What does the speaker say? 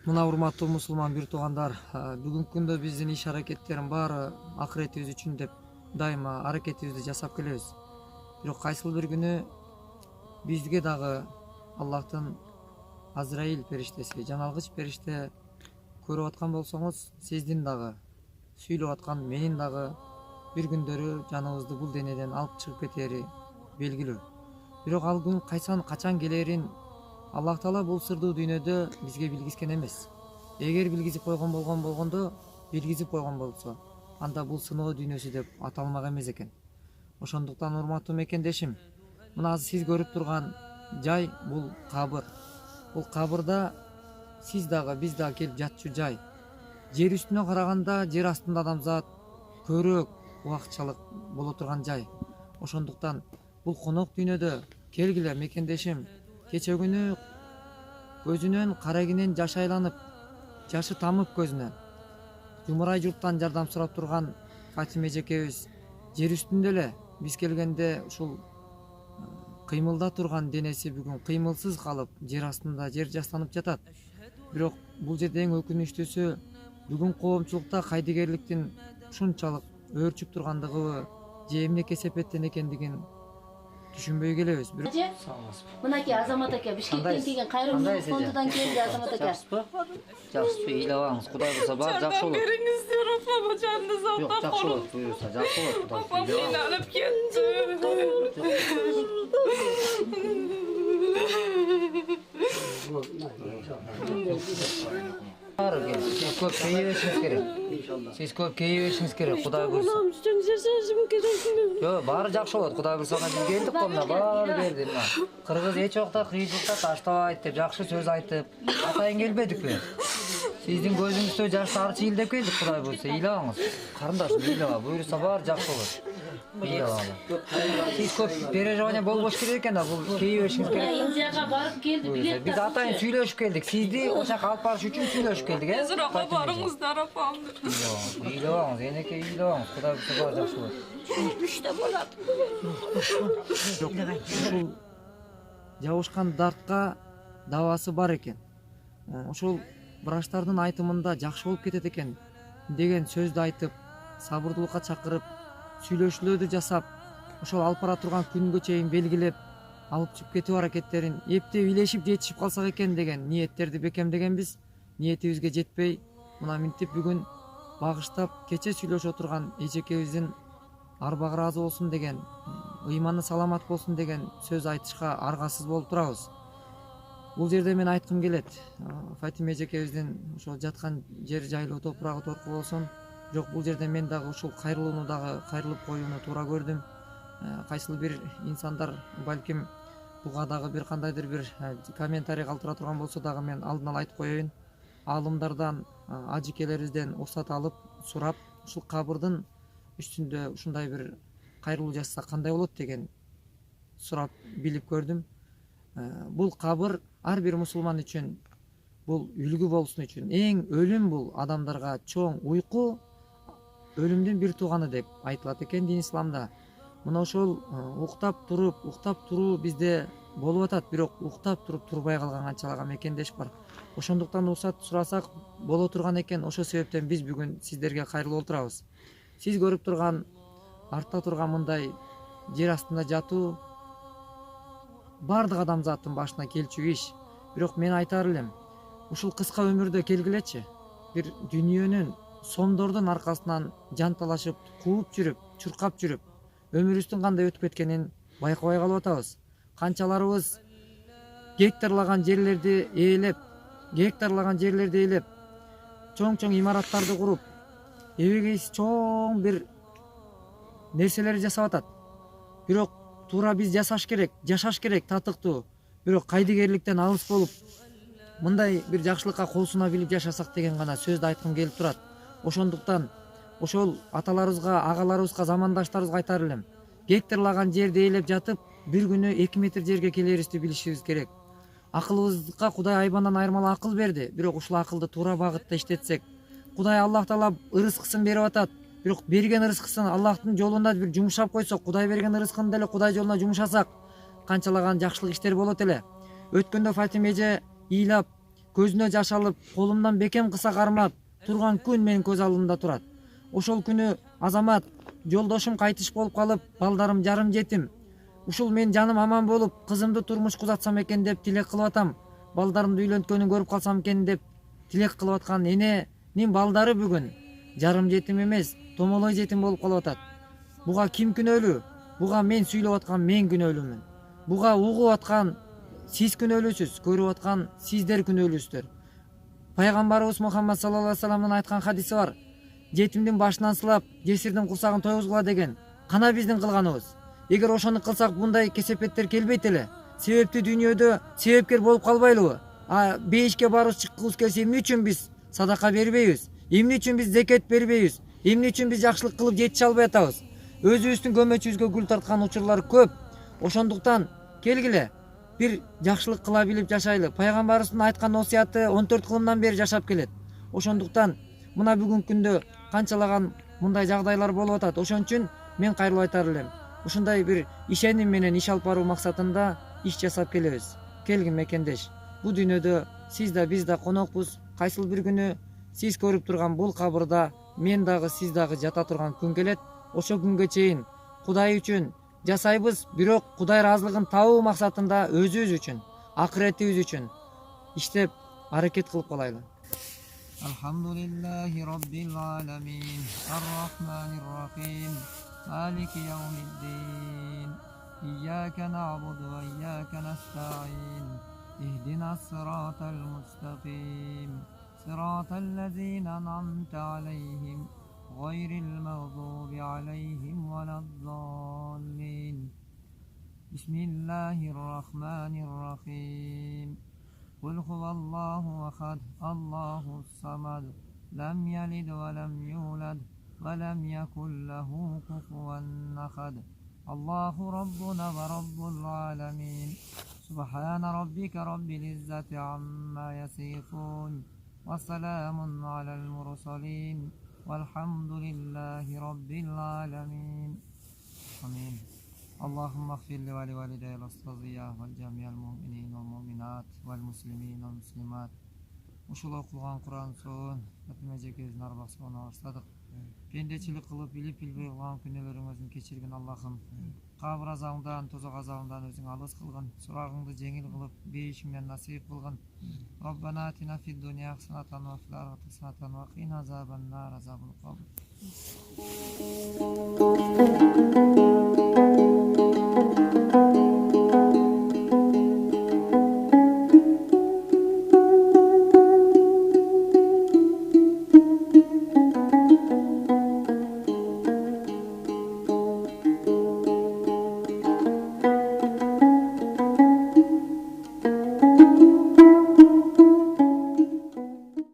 Мына урматтуу мусулман бир туугандар, бүгүнкү күндө биздин иш аракеттердин баары акыретибиз үчүн деп дайыма аракетибизди жасап келебиз. Бирок кайсыл бир күнү бизге дагы Аллахтын Азраил периштеси, жаналгыч периште көрүп аткан болсоңуз, сиздин дагы сүйлөп аткан менин дагы бир күндөрү жаныбызды бул денеден алып чыгып кетери белгилүү. Бирок ал күн качан келерин Аллах Таала бул сырдуу дүйнөдө бизге билгизген эмес. Эгер билгизип койгон болгондо, билгизип койгон болсо, анда бул сыноо дүйнөсү деп аталмак эмес экен. Ошондуктан урматтуу мекендешим, мына азыр сиз көрүп турган жай бул кабыр. Бул кабырда сиз дагы, биз дагы келип жатчу жай. Жер үстүнө караганда жер астында адамзат көрөөк убакытчалык боло турган жай. Ошондуктан бул конок дүйнөдө келгиле мекендешим. Кече күнү көзүнөн карагинен жаш айланып, жашы тамып көзүнөн жумурай журттан жардам сурап турган Фатима эжекебиз жер үстүндө эле биз келгенде ушул кыймылда турган денеси бүгүн кыймылсыз калып, жер астында жер жастанып жатат. Бирок бул жерде эң өкүнүчтүүсү бүгүн коомчулукта кайдыгерликтин ушунчалык өөрчүп тургандыгыбы же эмнеге сепеттен экендигин түшүнбөй келебиз. Мынакей Азамат ака Бишкектен келген кайрымдуулук фондунан келди Азамат ака. Жакшысызбы? Жакшысызбы? Ыйлабаңыз, Кудай буюрса баары жакшы болот. Бериңиздер, апама жаныңыз Жок, сактап жакшы коюңуз. болот, буюрса жакшы болот. Апам мени алып кетти. Сиз көп кейибешиңиз керек. Сиз көп кейибешиңиз керек, Кудай буюрса. Балам үчүн жашашым керек. Жок, баары жакшы болот. Кудай буюрса биз келдик го мына, баары берди мына. Кыргыз эч убакта кыйынчылыкта таштабайт деп жакшы сөз айтып, атайын келбедикпи? Сиздин көзүңүздө жашты арчы илдеп келдик, Кудай буюрса. Ыйлабаңыз. Карындашым, ыйлаба. Буюрса баары жакшы болот. Ыйлабаңыз. Сиз көп переживание болбош керек экен да, бул кейибешиңиз керек. Индияга барып келди, билет. Биз атайын сүйлөшүп келдик. Сизди ошака алып барыш үчүн сүйлөшүп келдик, э? Тезирээк барыңыздар, апам. Ыйлабаңыз, энеке ыйлабаңыз. Кудай буюрса баары жакшы болот. Күчтө болот. Ушул жабышкан дартка давасы бар экен. Ошол врачтардын айтымында жакшы болуп кетет экен деген сөздү айтып, сабырдуулукка чакырып, сүйлөшүүлөрдү жасап, ошол алып бара турган күнгө чейин белгилеп, алып чыгып кетүү аракеттерин эптеп илешип жетишип калсак экен деген ниеттерди бекемдегенбиз. Ниетибизге жетпей, мына минтип бүгүн багыштап кече сүйлөшө турган эжекебиздин арбагы ыраазы болсун деген, ыйманы саламат болсун деген сөз айтышка аргасыз болуп турабыз. Бул жерде мен айткым келет. Фатима эжекебиздин ошол жаткан жер жайлуу топурагы торку болсун. Бирок бул жерде мен дагы ушул кайрылууну дагы кайрылып коюуну туура көрдүм. Кайсыл бир инсандар балким буга дагы бир кандайдыр бир комментарий калтыра турган болсо дагы мен алдын ала айтып коеюн. Аалымдардан, ажекелерибизден уруксат алып, сурап, ушул кабырдын үстүндө ушундай бир кайрылуу жасаса кандай болот деген сурап билип көрдүм. Бул кабыр ар бир мусулман үчүн бул үлгү болсун үчүн эң өлүм бул адамдарга чоң уйку өлүмдүн бир тууганы деп айтылат экен дин исламда. Мына ошол уктап туруу бизде болуп атат, бирок уктап туруп турбай калган канчалаган мекендеш бар. Ошондуктан уруксат сурасак боло турган экен. Ошол себептен биз бүгүн сиздерге кайрылып отурабыз. Сиз көрүп турган артта турган мындай жер астында жатуу бардык адамзаттын башына келчү иш. Бирок мен айтар элем, ушул кыска өмүрдө келгилечи, бир дүйнөнүн сомдордун аркасынан жанталашып, кууп жүрүп, чуркап жүрүп, өмүрүбүздүн кандай өтүп кеткенин байкабай калып атабыз. Канчаларыбыз гектарлаган жерлерди ээлеп, чоң-чоң имараттарды куруп, эбегейси чоң бир нерселерди жасап атат. Бирок туура биз жашаш керек татыктуу. Бирок кайдыгерликтен алыс болуп, мындай бир жакшылыкка кол суна билип жашасак деген гана сөздү айткым келип турат. Ошондуктан ошол аталарыбызга, агаларыбызга, замандаштарыбызга айтар элем. Гектарлаган жерди ээлеп жатып, бир күнү 2 метр жерге келерибизди билишибиз керек. Акылыбызга Кудай айбандан айырмалуу акыл берди. Бирок ушул акылды туура багытта иштетсек, Кудай Аллах Таала ырыскысын берип атат. Бирок берген ырыскысын Аллахтын жолунда бир жумшап койсок, Кудай берген ырыскын деле Кудай жолуна жумшасак, канчалаган жакшылык иштер болот эле. Өткөндө Фатима эже ыйлап көзүнө жаш алып колумдан бекем кыса кармап турган күн менин көз алдымда турат. Ошол күнү Азамат жолдошум кайтыш болуп калып, балдарым жарым жетим. Ушул мен жаным аман болуп, кызымды турмушка узатсам экен деп тилек кылып атам. Балдарымды үйлөнткөнүн көрүп калсам экен деп тилек кылып аткан эненин балдары бүгүн жарым жетим эмес, томолой жетим болуп калып атат. Буга ким күнөөлүү? Буга мен сүйлөп аткан мен күнөөлүүмүн. Буга угуп аткан сиз күнөөлүүсүз, көрүп аткан сиздер күнөөлүүсүздөр. Пайгамбарыбыз Мухаммад саллаллаху алейхи вассаламдын айткан хадиси бар. Жетимдин башынан сылап, жесирдин курсагын тойгузгула деген. Кана биздин кылганыбыз? Эгер ошону кылсак, мындай кесепеттер келбейт эле. Себепти дүйнөдө себепкер болуп калбайлыбы? Бейишке барып чыккыбыз келсе, эмне үчүн биз садака бербейбиз? Эмне үчүн биз зекет бербейбиз? Эмне үчүн биз жакшылык кылып жетише албай атабыз? Өзүбүздүн көмөчүбүзгө гүл тарткан учурлар көп. Ошондуктан келгиле, бир жакшылык кыла билип жашайлы. Пайгамбарыбыздын айткан осуяты 14 кылымдан бери жашап келет. Ошондуктан мына бүгүнкү күндө канчалаган мындай жагдайлар болуп атат. Ошон үчүн мен кайрылып айтар элем. Ушундай бир ишеним менен иш алып баруу максатында иш жасап келебиз. Келгин мекендеш. Бул дүйнөдө сиз да биз да конокпуз. Кайсыл бир күнү сиз көрүп турган бул кабырда мен дагы сиз дагы жата турган күн келет. Ошо күнгө чейин Кудай үчүн жасайбыз, бирок Кудай ыраазылыгын табуу максатында өзүбүз үчүн, акыретибиз үчүн иштеп аракет кылып калайлы. Алхамдулиллахи Rabbil alamin, Ar-Rahmanir Rahim, Maliki yawmiddin, Iyyaka na'budu wa iyyaka nasta'in, Ihdinas siratal mustaqim, Siratal ladzina an'amta 'alaihim, Ghayril maghdubi 'alaihim waladdallin. Bismillahirrahmanirrahim. Qul huvallahu ahad, Allahus samad, lam yalid wa lam yulad wa lam yakul lahu kufuwan ahad. Allahu rabbuna wa rabbul alamin. Subhana rabbika rabbil izzati amma yasifun. Wa salamun alal mursalin. Walhamdulillahi rabbil alamin. Amin. Allahumma ighfir li wa li walidayya al-astaziyya wal jami'al mu'minin wal mu'minat wal muslimin wal muslimat. Ушул окулган Кур'ан соон Фатима жекебиздин арбасына баштадык. Пендечилик кылып билип билбей кылган күнөөлөрүңүздү кечиргин Аллахым. Кабыр азабынан, тозок азабынан өзүң алыс кылгын. Сурагыңды жеңил кылып, бейишиңден насип кылгын. Роббана атина фид дуnya хасанатан ва фил ахирати хасанатан ва кина азабан нар, азабул кабр.